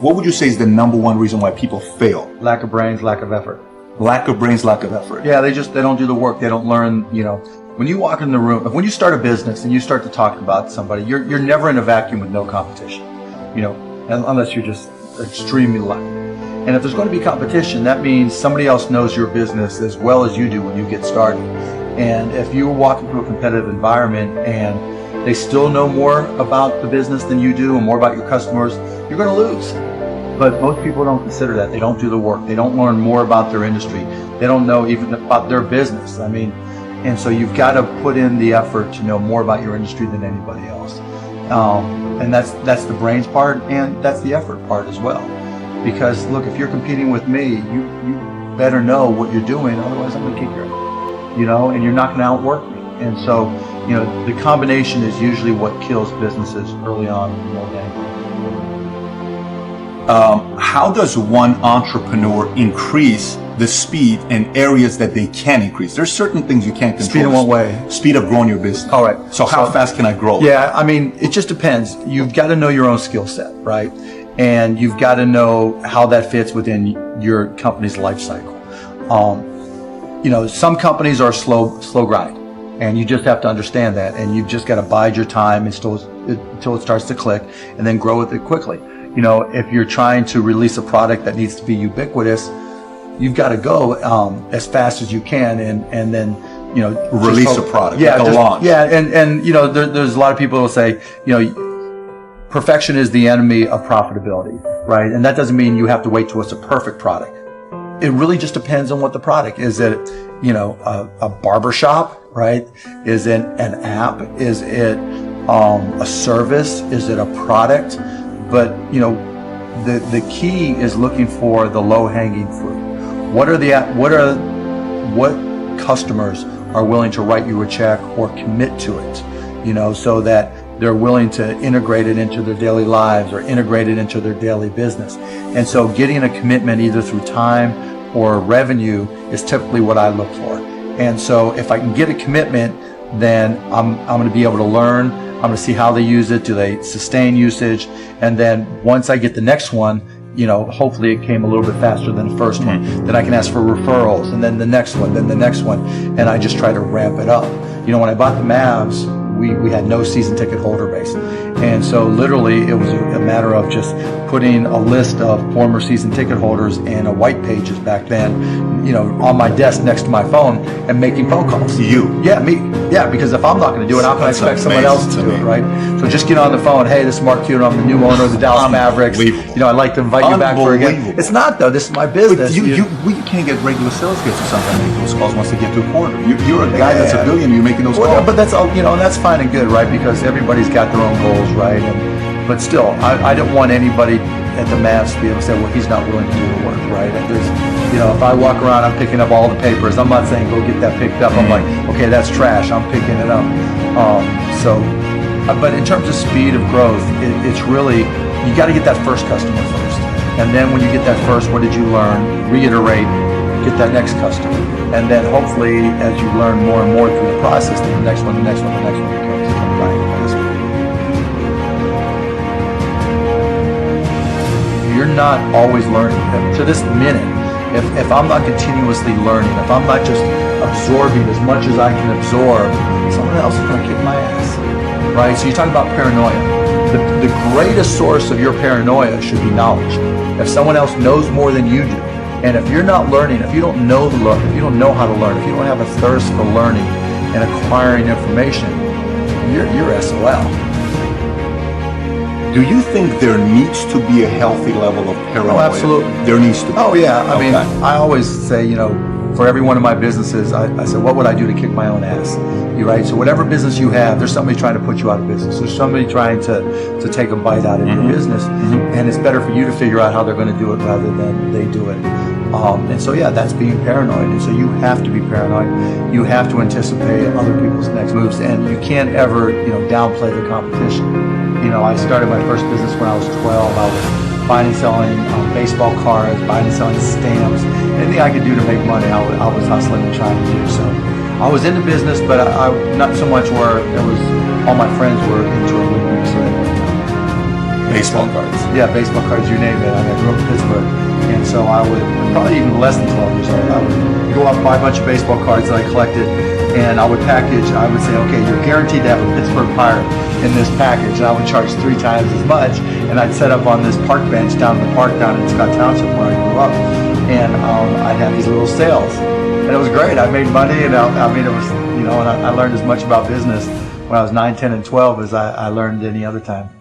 What would you say is the number one reason why people fail? Lack of brains, lack of effort. Lack of brains, lack of effort. Yeah, they don't do the work. They don't learn, when you walk in the room, when you start a business and you start to talk about somebody, you're never in a vacuum with no competition, unless you're just extremely lucky. And if there's going to be competition, that means somebody else knows your business as well as you do when you get started. And if you walk into a competitive environment and they still know more about the business than you do and more about your customers, you're going to lose. But most people don't consider that. They don't do the work. They don't learn more about their industry. They don't know even about their business. And so you've got to put in the effort to know more about your industry than anybody else. And that's the brains part, and that's the effort part as well. Because look, if you're competing with me, you better know what you're doing. Otherwise, I'm going to kick your ass. And you're not going to outwork me. And so, the combination is usually what kills businesses early on more than anything. How does one entrepreneur increase the speed in areas that they can increase? There's certain things you can't control. Speed in what way? Speed of growing your business. All right. So how fast can I grow? Yeah, it just depends. You've got to know your own skill set, right? And you've got to know how that fits within your company's life cycle. Some companies are slow grind, and you just have to understand that, and you've just got to bide your time until it starts to click, and then grow with it quickly. If you're trying to release a product that needs to be ubiquitous, you've got to go as fast as you can, and then release a product, yeah, like a launch. Yeah, and there's a lot of people who will say, perfection is the enemy of profitability, right? And that doesn't mean you have to wait till it's a perfect product. It really just depends on what the product is. It a barber shop, right? Is it an app? Is it a service? Is it a product? But the key is looking for the low-hanging fruit. What customers are willing to write you a check or commit to it, so that they're willing to integrate it into their daily lives or integrate it into their daily business. And so getting a commitment either through time or revenue is typically what I look for. And so if I can get a commitment, then I'm going to be able to learn. I'm going to see how they use it. Do they sustain usage? And then once I get the next one, hopefully it came a little bit faster than the first one. Then I can ask for referrals, and then the next one, and I just try to ramp it up. When I bought the Mavs, we had no season ticket holder base. And so literally it was a matter of just putting a list of former season ticket holders and a white pages back then, on my desk next to my phone and making phone calls. You? Yeah, me. Yeah, because if I'm not going to do it, how can I expect someone else to do it, right? So just get on the phone. Hey, this is Mark Cuban. I'm the new owner of the Dallas Mavericks. I'd like to invite you back for again. It's not though. This is my business. We can't get regular sales guys or something to make those calls once they get to a quarter. You're a guy that's a billionaire. You're making those calls. But that's all. And that's fine and good, right? Because everybody's got their own goals, right? But still, I didn't want anybody at the Mavs to be able to say, well, he's not willing to do the work, right? And there's, if I walk around, I'm picking up all the papers. I'm not saying go get that picked up. I'm like, okay, that's trash. I'm picking it up. But in terms of speed of growth, it's really, you got to get that first customer first. And then when you get that first, what did you learn? Reiterate, get that next customer. And then hopefully, as you learn more and more through the process, then the next one becomes right. You're not always learning. To this minute, if I'm not continuously learning, if I'm not just absorbing as much as I can absorb, someone else is going to kick my ass, right? So you talk about paranoia. The greatest source of your paranoia should be knowledge. If someone else knows more than you do, and if you're not learning, if you don't know if you don't know how to learn, if you don't have a thirst for learning and acquiring information, you're SOL. Do you think there needs to be a healthy level of paranoia? Oh, absolutely. There needs to be. Oh, yeah. I mean, I always say, for every one of my businesses, I said, what would I do to kick my own ass? Right? So whatever business you have, there's somebody trying to put you out of business. There's somebody trying to take a bite out of your business. And it's better for you to figure out how they're going to do it rather than they do it. And so, yeah, that's being paranoid. And so you have to be paranoid. You have to anticipate other people's next moves. And you can't ever, downplay the competition. I started my first business when I was 12. I was buying and selling baseball cards, buying and selling stamps. Anything I could do to make money, I was hustling and trying to do. So I was into business, but I not so much where it was all my friends were into it with me. So Baseball cards. Yeah, baseball cards, you name it. I mean, I grew up in Pittsburgh. And so I would, probably even less than 12 years old, I would go out and buy a bunch of baseball cards that I collected, and I would package, I would say, okay, you're guaranteed to have a Pittsburgh Pirate in this package, and I would charge 3 times as much, and I'd set up on this park bench down in the park down in Scott Township where I grew up, and I'd have these little sales. And it was great. I made money, and I mean, it was, you know, and I learned as much about business when I was 9, 10, and 12 as I learned any other time.